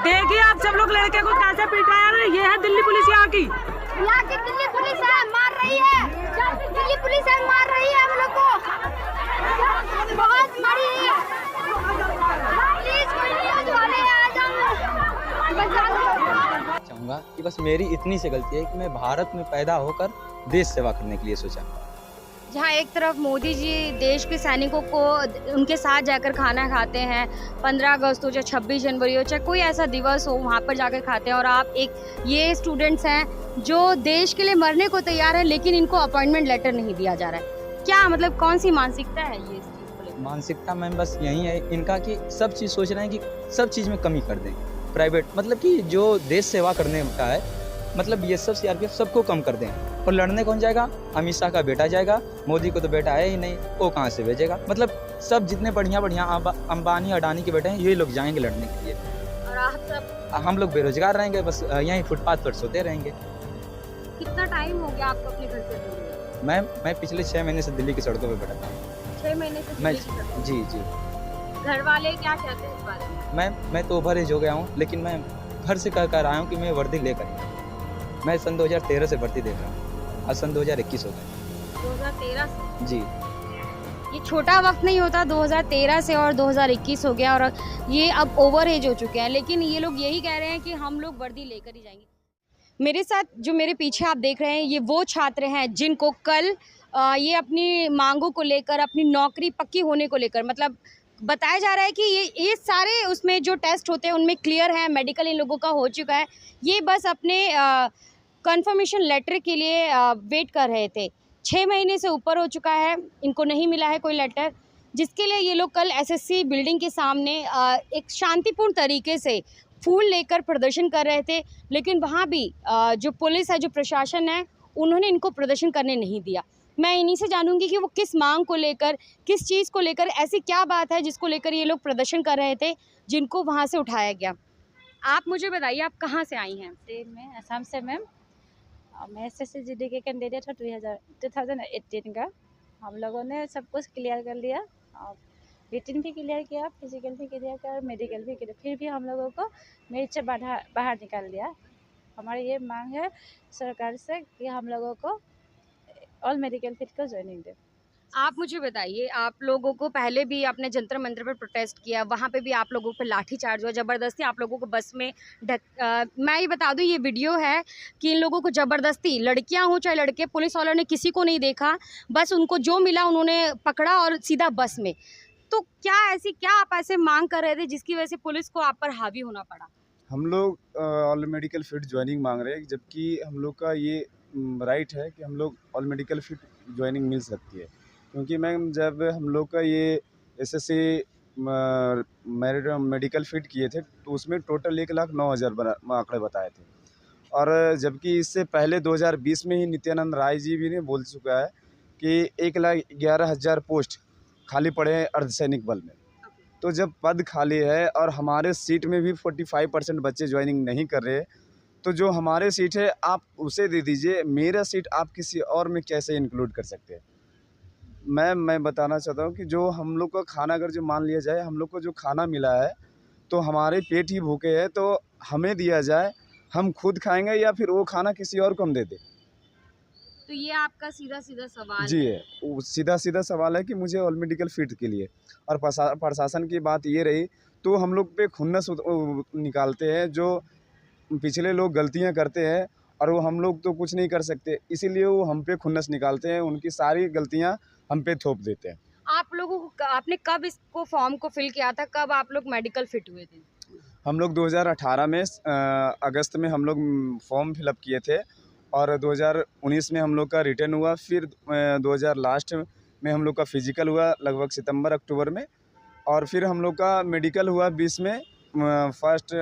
देखिए आप सब लोग लड़के को कैसे पिटाया है। ये है दिल्ली पुलिस यहाँ की दिल्ली पुलिस है, मार रही है। दिल्ली पुलिस है, मार रही है हम लोग को, बहुत मारी है। प्लीज कोई न्यूज़ वाले आ जाओ, बचा दो। चाहूँगा कि बस मेरी इतनी सी गलती है कि मैं भारत में पैदा होकर देश सेवा करने के लिए सोचा। जहाँ एक तरफ मोदी जी देश के सैनिकों को उनके साथ जाकर खाना खाते हैं, 15 अगस्त हो चाहे 26 जनवरी हो चाहे कोई ऐसा दिवस हो, वहाँ पर जाकर खाते हैं, और आप एक ये स्टूडेंट्स हैं जो देश के लिए मरने को तैयार है लेकिन इनको अपॉइंटमेंट लेटर नहीं दिया जा रहा है। क्या मतलब कौन सी मानसिकता है ये इस चीज़ को लेकर? मानसिकता मैम बस यही है इनका कि सब चीज़ सोच रहे हैं कि सब चीज़ में कमी कर दें। प्राइवेट मतलब कि जो देश सेवा करने का है, मतलब ये सब सीआरपीएफ सबको कम कर दें। और लड़ने कौन जाएगा? अमित शाह का बेटा जाएगा, मोदी को तो बेटा है ही नहीं, वो कहाँ से भेजेगा? मतलब सब जितने बढ़िया बढ़िया अंबानी अडानी के बेटे हैं ये लोग जाएंगे लड़ने के लिए, और आप सब हम लोग बेरोजगार रहेंगे, बस यहीं फुटपाथ पर सोते रहेंगे। कितना टाइम हो गया आपको अपने घर से दूर हुए? मैं पिछले 6 महीने से दिल्ली की सड़कों पर बैठा था। 6 महीने से मैं दिल्ली की जी जी सड़कों। घर वाले क्या कहते हैं इस बारे में? मैं तो ओवर एज हो गया हूँ, लेकिन मैं घर से कह कर आया हूँ कि मैं वर्दी लेकर ही। मैं सन 2013 से भर्ती देख रहा हूँ, आज सन 2021 हो गया। 2013 से? जी, ये छोटा वक्त नहीं होता, 2013 से और 2021 हो गया, और ये अब ओवर एज हो चुके हैं, लेकिन ये लोग यही कह रहे हैं कि हम लोग वर्दी लेकर ही जाएंगे। मेरे साथ जो मेरे पीछे आप देख रहे हैं ये वो छात्र हैं जिनको कल ये अपनी मांगों को लेकर, अपनी नौकरी पक्की होने को लेकर, मतलब बताया जा रहा है कि ये सारे उसमें जो टेस्ट होते हैं उनमें क्लियर है, मेडिकल इन लोगों का हो चुका है, ये बस अपने कंफर्मेशन लेटर के लिए वेट कर रहे थे। 6 महीने से ऊपर हो चुका है, इनको नहीं मिला है कोई लेटर, जिसके लिए ये लोग कल एसएससी बिल्डिंग के सामने एक शांतिपूर्ण तरीके से फूल लेकर प्रदर्शन कर रहे थे, लेकिन वहाँ भी जो पुलिस है, जो प्रशासन है, उन्होंने इनको प्रदर्शन करने नहीं दिया। मैं इन्हीं से जानूंगी कि वो किस मांग को लेकर, किस चीज़ को लेकर, ऐसी क्या बात है जिसको लेकर ये लोग प्रदर्शन कर रहे थे, जिनको वहाँ से उठाया गया। आप मुझे बताइए, आप कहाँ से आई हैं? मैं असम से मैम, मैं एसएससी जीडी के कैंडिडेट हूँ 2018 का। हम लोगों ने सब कुछ क्लियर कर लिया, और रिटन भी क्लियर किया, फिजिकल भी क्लियर किया, मेडिकल भी क्लियर, फिर भी हम लोगों को मेरिट से बाहर निकाल दिया। हमारी ये मांग है सरकार से कि हम लोगों को ऑल मेडिकल फिट को ज्वाइनिंग दे। आप मुझे बताइए, आप लोगों को पहले भी आपने जंतर मंतर पर प्रोटेस्ट किया, वहाँ पे भी आप लोगों पर लाठीचार्ज हुआ, ज़बरदस्ती आप लोगों को बस में मैं ये बता दूँ, ये वीडियो है कि इन लोगों को ज़बरदस्ती, लड़कियाँ हों चाहे लड़के, पुलिस वालों ने किसी को नहीं देखा, बस उनको जो मिला उन्होंने पकड़ा और सीधा बस में। तो क्या आप ऐसे मांग कर रहे थे जिसकी वजह से पुलिस को आप पर हावी होना पड़ा? हम लोग ऑल मेडिकल फिट ज्वाइनिंग मांग रहे हैं, जबकि हम लोग का ये राइट है कि हम लोग ऑल मेडिकल फिट ज्वाइनिंग मिल सकती है। क्योंकि मैम जब हम लोग का ये एसएससी मेडिकल फिट किए थे तो उसमें टोटल 1,09,000 आंकड़े बताए थे, और जबकि इससे पहले 2020 में ही नित्यानंद राय जी भी ने बोल चुका है कि 1,11,000 पोस्ट खाली पड़े हैं अर्धसैनिक बल में। तो जब पद खाली है और हमारे सीट में भी 45% बच्चे ज्वाइनिंग नहीं कर रहे, तो जो हमारे सीट है आप उसे दे दीजिए, मेरा सीट आप किसी और में कैसे इंक्लूड कर सकते हैं? मैं बताना चाहता हूँ कि जो हम लोग का खाना अगर जो मान लिया जाए, हम लोग को जो खाना मिला है तो हमारे पेट ही भूखे हैं, तो हमें दिया जाए, हम खुद खाएंगे या फिर वो खाना किसी और को हम दे दें? तो ये आपका सीधा सवाल जी है, सीधा सवाल है कि मुझे ऑल मेडिकल फिट के लिए। और प्रशासन की बात ये रही तो हम लोग पे खुन्नस निकालते हैं, जो पिछले लोग गलतियां करते हैं और वो हम लोग तो कुछ नहीं कर सकते, इसीलिए वो हम पे खुन्नस निकालते हैं, उनकी सारी गलतियां हम पे थोप देते हैं। आप लोगों को, आपने कब इसको फॉर्म को फिल किया था, कब आप लोग मेडिकल फिट हुए थे? हम लोग 2018 में अगस्त में हम लोग फॉर्म फिलअप किए थे, और 2019 में हम लोग का रिटर्न हुआ, फिर 2000 लास्ट में हम लोग का फिजिकल हुआ लगभग सितंबर अक्टूबर में, और फिर हम लोग का मेडिकल हुआ 20 में, 1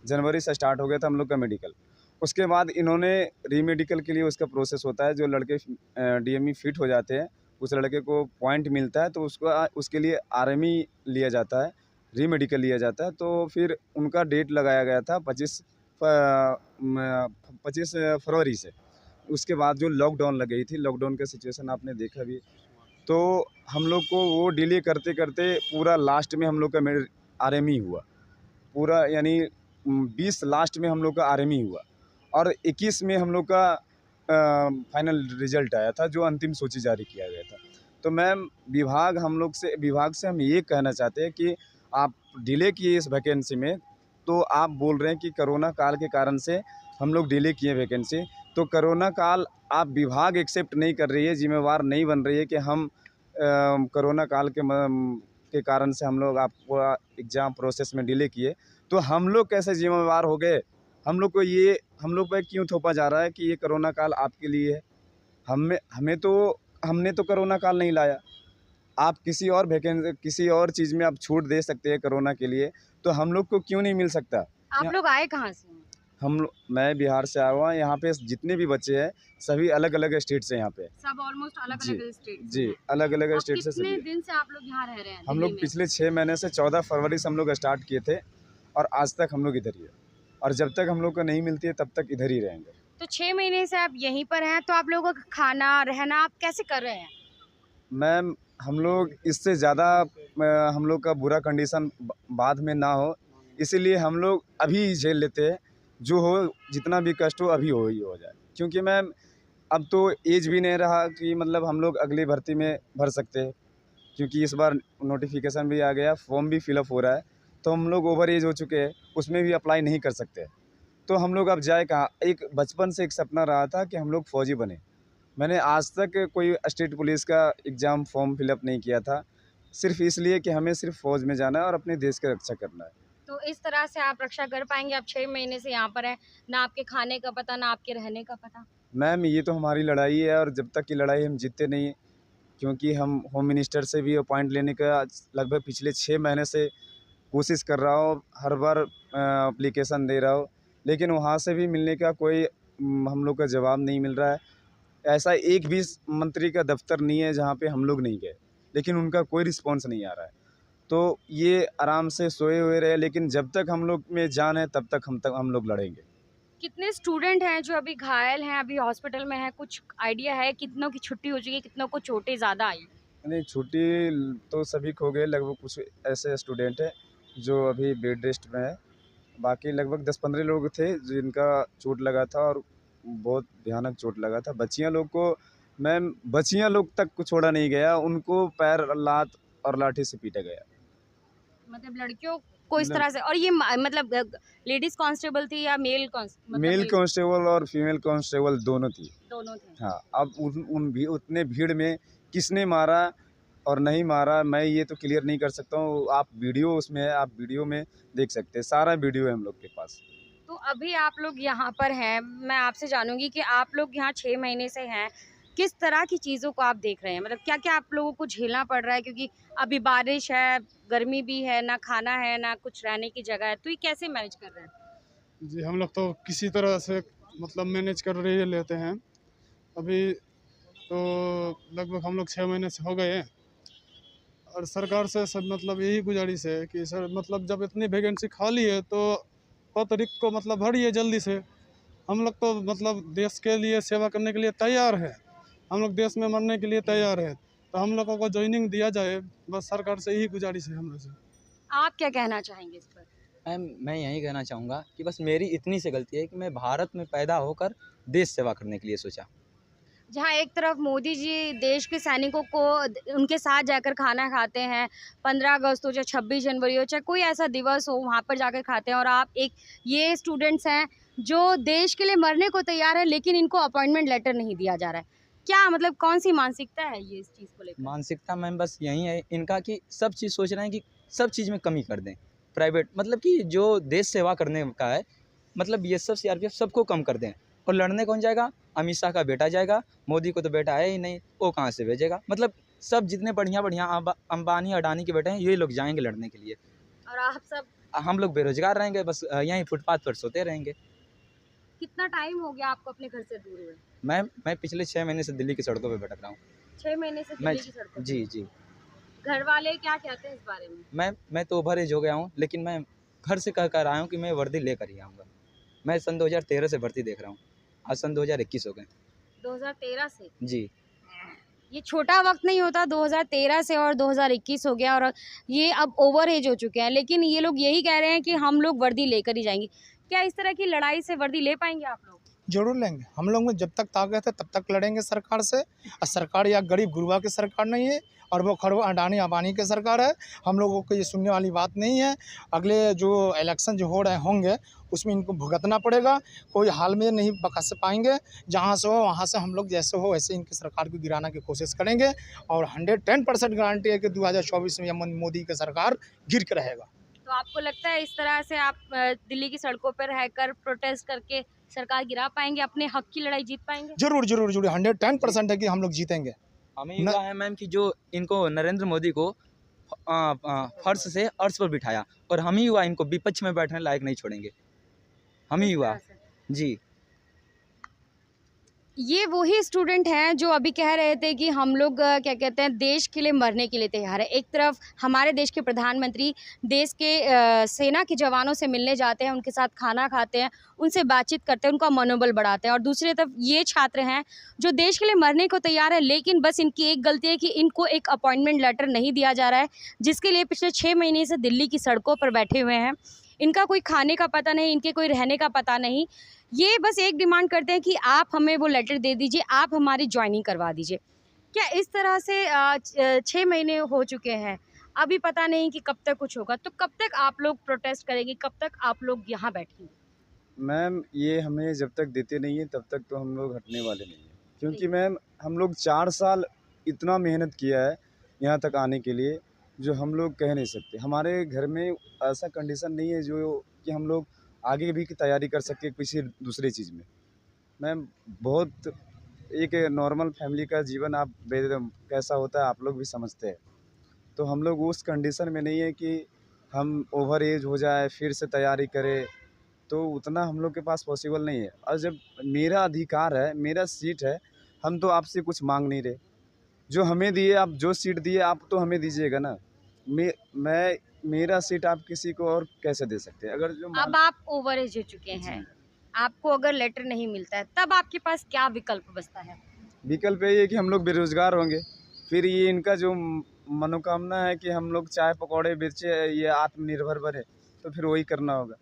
जनवरी से स्टार्ट हो गया था हम लोग का मेडिकल। उसके बाद इन्होंने रीमेडिकल के लिए उसका प्रोसेस होता है, जो लड़के डीएमई फिट हो जाते हैं उस लड़के को पॉइंट मिलता है, तो उसके लिए आरएमई लिया जाता है, रीमेडिकल लिया जाता है। तो फिर उनका डेट लगाया गया था 25 फरवरी से। उसके बाद जो लॉकडाउन लग गई थी, लॉकडाउन का सिचुएशन आपने देखा भी, तो हम लोग को वो डिले करते करते पूरा लास्ट में हम लोग का आरएमई हुआ। पूरा यानी 20 लास्ट में हम लोग का आर्मी हुआ और 21 में हम लोग का फाइनल रिजल्ट आया था, जो अंतिम सूची जारी किया गया था। तो मैम विभाग से हम ये कहना चाहते हैं कि आप डिले किए इस वैकेंसी में, तो आप बोल रहे हैं कि कोरोना काल के कारण से हम लोग डिले किए वैकेंसी, तो कोरोना काल आप विभाग एक्सेप्ट नहीं कर रही है, जिम्मेवार नहीं बन रही है कि हम कोरोना काल के कारण से हम लोग आपको एग्ज़ाम प्रोसेस में डिले किए, तो हम लोग कैसे जिम्मेवार हो गए? हम लोग पे क्यों थोपा जा रहा है कि ये कोरोना काल आपके लिए है? हमने तो कोरोना काल नहीं लाया। आप किसी और चीज़ में आप छूट दे सकते हैं कोरोना के लिए, तो हम लोग को क्यों नहीं मिल सकता? आप लोग आए कहाँ से हैं? मैं बिहार से आया हुआ, यहाँ पे जितने भी बच्चे हैं सभी अलग अलग स्टेट से यहाँ पे। सब ऑलमोस्ट अलग अलग स्टेट जी, अलग अलग स्टेट से कितने सभी। दिन से आप लोग यहाँ रह रहे हैं? हम दिल्ली लोग में? पिछले 6 महीने से 14 फरवरी से हम लोग स्टार्ट किए थे और आज तक हम लोग इधर ही है, और जब तक हम लोग को नहीं मिलती है तब तक इधर ही रहेंगे। तो 6 महीने से आप यहीं पर हैं, तो आप लोगों का खाना रहना आप कैसे कर रहे हैं? मैम हम लोग इससे ज़्यादा हम लोग का बुरा कंडीशन बाद में ना हो, इसीलिए हम लोग अभी झेल लेते हैं, जो हो जितना भी कष्ट हो अभी हो जाए, क्योंकि मैम अब तो एज भी नहीं रहा कि मतलब हम लोग अगली भर्ती में भर सकते हैं, क्योंकि इस बार नोटिफिकेशन भी आ गया, फॉर्म भी फिलअप हो रहा है, तो हम लोग ओवर एज हो चुके हैं, उसमें भी अप्लाई नहीं कर सकते। तो हम लोग अब जाए कहाँ? एक बचपन से एक सपना रहा था कि हम लोग फ़ौजी बने। मैंने आज तक कोई स्टेट पुलिस का एग्ज़ाम फॉर्म फिलअप नहीं किया था, सिर्फ इसलिए कि हमें सिर्फ फ़ौज में जाना है और अपने देश की रक्षा करना है। तो इस तरह से आप रक्षा कर पाएंगे? आप 6 महीने से यहाँ पर हैं, ना आपके खाने का पता, ना आपके रहने का पता। मैम ये तो हमारी लड़ाई है, और जब तक की लड़ाई हम जीतते नहीं, क्योंकि हम होम मिनिस्टर से भी अपॉइंट लेने का लगभग पिछले 6 महीने से कोशिश कर रहा हूँ, हर बार एप्लीकेशन दे रहा हूँ, लेकिन वहाँ से भी मिलने का कोई हम लोग का जवाब नहीं मिल रहा है। ऐसा एक भी मंत्री का दफ्तर नहीं है जहाँ पे हम लोग नहीं गए, लेकिन उनका कोई रिस्पॉन्स नहीं आ रहा है। तो ये आराम से सोए हुए रहे, लेकिन जब तक हम लोग में जान है तब तक हम लोग लड़ेंगे। कितने स्टूडेंट हैं जो अभी घायल हैं, अभी हॉस्पिटल में हैं? कुछ आइडिया है कितनों की छुट्टी हो चुकी है, कितनों को चोटें ज़्यादा आई? नहीं, छुट्टी तो सभी खो गए, लगभग कुछ ऐसे स्टूडेंट हैं जो अभी बेड रेस्ट में है। बाकी लगभग 10-15 लोग थे जिनका चोट लगा था, और बहुत भयानक चोट लगा था। बच्चियाँ लोग तक को छोड़ा नहीं गया, उनको पैर, लात और लाठी से पीटा गया। मतलब लड़कियों को इस तरह से? और ये मतलब लेडीज कांस्टेबल थी या मेल मेल कांस्टेबल और फीमेल कांस्टेबल दोनों थी। दोनों थे? हाँ, अब उतने भीड़ में किसने मारा और नहीं मारा, मैं ये तो क्लियर नहीं कर सकता हूँ। आप वीडियो उसमें है, आप वीडियो में देख सकते हैं, सारा वीडियो है हम लोग के पास। तो अभी आप लोग यहाँ पर हैं, मैं आपसे जानूंगी कि आप लोग यहाँ 6 महीने से हैं, किस तरह की चीज़ों को आप देख रहे हैं? मतलब क्या क्या आप लोगों को झेलना पड़ रहा है? क्योंकि अभी बारिश है, गर्मी भी है, ना खाना है, ना कुछ रहने की जगह है, तो ये कैसे मैनेज कर रहे हैं? जी, हम लोग तो किसी तरह से मतलब मैनेज कर रहे लेते हैं। अभी तो लगभग हम लोग 6 महीने से हो गए हैं, और सरकार से सब मतलब यही गुजारिश है कि सर मतलब जब इतनी वैकेंसी खाली है तो पद को मतलब भरिए जल्दी से। हम लोग तो मतलब देश के लिए सेवा करने के लिए तैयार है, हम लोग देश में मरने के लिए तैयार है, तो हम लोगों को ज्वाइनिंग दिया जाए, बस सरकार से यही गुजारिश है हम लोग से। आप क्या कहना चाहेंगे इस पर? मैं यही कहना चाहूँगा कि बस मेरी इतनी सी गलती है कि मैं भारत में पैदा होकर देश सेवा करने के लिए सोचा। जहाँ एक तरफ मोदी जी देश के सैनिकों को उनके साथ जाकर खाना खाते हैं, 15 अगस्त हो चाहे 26 जनवरी हो चाहे कोई ऐसा दिवस हो, वहाँ पर जाकर खाते हैं, और आप ये स्टूडेंट्स हैं जो देश के लिए मरने को तैयार है, लेकिन इनको अपॉइंटमेंट लेटर नहीं दिया जा रहा है। क्या मतलब कौन सी मानसिकता है ये इस चीज़ को लेकर? मानसिकता मैम बस यही है इनका कि सब चीज़ सोच रहे हैं कि सब चीज़ में कमी कर दें। प्राइवेट मतलब कि जो देश सेवा करने का है, मतलब BSF CRPF सबको कम कर दें, और लड़ने कौन जाएगा? अमित शाह का बेटा जाएगा, मोदी को तो बेटा है ही नहीं, वो कहाँ से भेजेगा? मतलब सब जितने बढ़िया अंबानी अडानी के बेटे हैं ये लोग जाएंगे लड़ने के लिए, और आप सब? हम लोग बेरोजगार रहेंगे, बस यहीं फुटपाथ पर सोते रहेंगे। कितना टाइम हो गया आपको अपने घर से दूर हुए? मैं पिछले 6 महीने से दिल्ली की सड़कों पर भटक रहा हूँ। 6 महीने से दिल्ली की सड़कों पे? जी। घर वाले क्या कहते हैं इस बारे में? मैं तो ओवर एज हो गया हूँ, लेकिन मैं घर से कह कर आया हूँ कि मैं वर्दी लेकर ही आऊँगा। मैं सन 2013 से भर्ती देख रहा हूँ, आज सन 2021 हो गए। 2013 से? जी। ये छोटा वक्त नहीं होता, 2013 से और 2021 हो गया और ये अब ओवर एज हो चुके हैं, लेकिन ये लोग यही कह रहे हैं कि हम लोग वर्दी लेकर ही जाएंगे। क्या इस तरह की लड़ाई से वर्दी ले पाएंगे आप लोग? जरूर लेंगे। हम लोग में जब तक ताकत है तब तक लड़ेंगे सरकार से। और सरकार या गरीब गुरबा की सरकार नहीं है और वो खड़ो अडानी अंबानी की सरकार है। हम लोगों को ये सुनने वाली बात नहीं है। अगले जो इलेक्शन जो हो रहे होंगे उसमें इनको भुगतना पड़ेगा। कोई हाल में नहीं बखस पाएंगे। जहाँ से हो वहाँ से हम लोग जैसे हो वैसे इनकी सरकार को गिराने की कोशिश करेंगे और 110% गारंटी है कि 2024 में मोदी की सरकार गिर के रहेगा। तो आपको लगता है इस तरह से आप दिल्ली की सड़कों पर रहकर प्रोटेस्ट करके सरकार गिरा पाएंगे, अपने हक की लड़ाई जीत पाएंगे? जरूर जरूर जरूर 110% है कि हम लोग जीतेंगे। हमें युवा है मैम कि जो इनको नरेंद्र मोदी को फर्श से अर्श पर बिठाया और हम ही युवा इनको विपक्ष में बैठने लायक नहीं छोड़ेंगे। हम ही युवा जी। ये वही स्टूडेंट हैं जो अभी कह रहे थे कि हम लोग क्या कहते हैं देश के लिए मरने के लिए तैयार है। एक तरफ हमारे देश के प्रधानमंत्री देश के सेना के जवानों से मिलने जाते हैं, उनके साथ खाना खाते हैं, उनसे बातचीत करते हैं, उनका मनोबल बढ़ाते हैं, और दूसरी तरफ ये छात्र हैं जो देश के लिए मरने को तैयार है, लेकिन बस इनकी एक गलती है कि इनको एक अपॉइंटमेंट लेटर नहीं दिया जा रहा है, जिसके लिए पिछले 6 महीने से दिल्ली की सड़कों पर बैठे हुए हैं। इनका कोई खाने का पता नहीं, इनके कोई रहने का पता नहीं। ये बस एक डिमांड करते हैं कि आप हमें वो लेटर दे दीजिए, आप हमारी ज्वाइनिंग करवा दीजिए। क्या इस तरह से 6 महीने हो चुके हैं, अभी पता नहीं कि कब तक कुछ होगा? तो कब तक आप लोग प्रोटेस्ट करेंगे, कब तक आप लोग यहाँ बैठेंगे? मैम ये हमें जब तक देते नहीं है तब तक तो हम लोग हटने वाले नहीं हैं, क्योंकि मैम हम लोग 4 साल इतना मेहनत किया है यहाँ तक आने के लिए जो हम लोग कह नहीं सकते। हमारे घर में ऐसा कंडीशन नहीं है जो कि हम लोग आगे भी की तैयारी कर सके किसी दूसरे चीज़ में। मैम बहुत एक नॉर्मल फैमिली का जीवन आप कैसा होता है आप लोग भी समझते हैं। तो हम लोग उस कंडीशन में नहीं है कि हम ओवर एज हो जाए फिर से तैयारी करें, तो उतना हम लोग के पास पॉसिबल नहीं है। और जब मेरा अधिकार है, मेरा सीट है, हम तो आपसे कुछ मांग नहीं रहे। जो हमें दिए, आप जो सीट दिए आप तो हमें दीजिएगा ना। मेरा सीट आप किसी को और कैसे दे सकते हैं? अगर जो अब आप ओवर एज हो चुके हैं, आपको अगर लेटर नहीं मिलता है तब आपके पास क्या विकल्प बचता है? विकल्प यही है कि हम लोग बेरोजगार होंगे। फिर ये इनका जो मनोकामना है कि हम लोग चाय पकौड़े बेचे, ये आत्मनिर्भर बने, तो फिर वही करना होगा।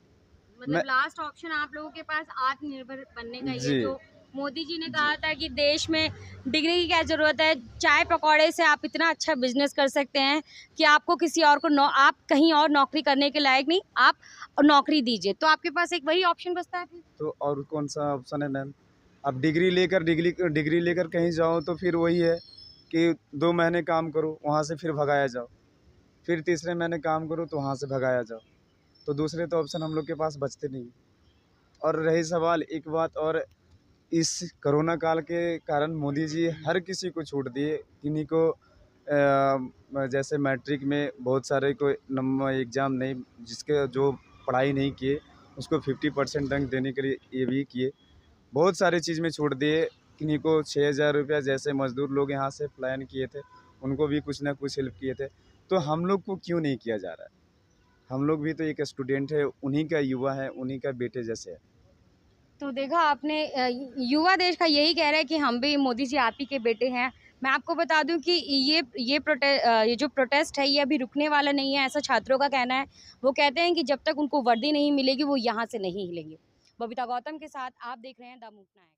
मतलब लास्ट ऑप्शन आप लोगों के पास आत्मनिर्भर बनने का जी। ये जो मोदी जी ने कहा था कि देश में डिग्री की क्या ज़रूरत है, चाय पकौड़े से आप इतना अच्छा बिजनेस कर सकते हैं कि आपको किसी और को आप कहीं और नौकरी करने के लायक नहीं, आप नौकरी दीजिए। तो आपके पास एक वही ऑप्शन बचता है फिर? तो और कौन सा ऑप्शन है मैम? अब डिग्री लेकर कहीं जाओ तो फिर वही है कि 2 महीने काम करो, वहाँ से फिर भगाया जाओ, फिर तीसरे महीने काम करो तो वहाँ से भगाया जाओ। तो दूसरे तो ऑप्शन हम लोग के पास बचते नहीं। और रही सवाल एक बात और, इस कोरोना काल के कारण मोदी जी हर किसी को छूट दिए। किन्हीं को जैसे मैट्रिक में बहुत सारे को नंबर एग्ज़ाम नहीं, जिसके जो पढ़ाई नहीं किए उसको 50% अंक देने के लिए ये भी किए। बहुत सारी चीज़ में छूट दिए। किन्हीं को 6,000 रुपया, जैसे मज़दूर लोग यहाँ से प्लान किए थे उनको भी कुछ ना कुछ हेल्प किए थे। तो हम लोग को क्यों नहीं किया जा रहा है? हम लोग भी तो एक स्टूडेंट है, उन्हीं का युवा है, उन्हीं का बेटे जैसे है। तो देखा आपने, युवा देश का यही कह रहा है कि हम भी मोदी जी आप ही के बेटे हैं। मैं आपको बता दूं कि ये जो प्रोटेस्ट है ये अभी रुकने वाला नहीं है, ऐसा छात्रों का कहना है। वो कहते हैं कि जब तक उनको वर्दी नहीं मिलेगी वो यहाँ से नहीं हिलेंगे। बबीता गौतम के साथ आप देख रहे हैं द मूव नायक।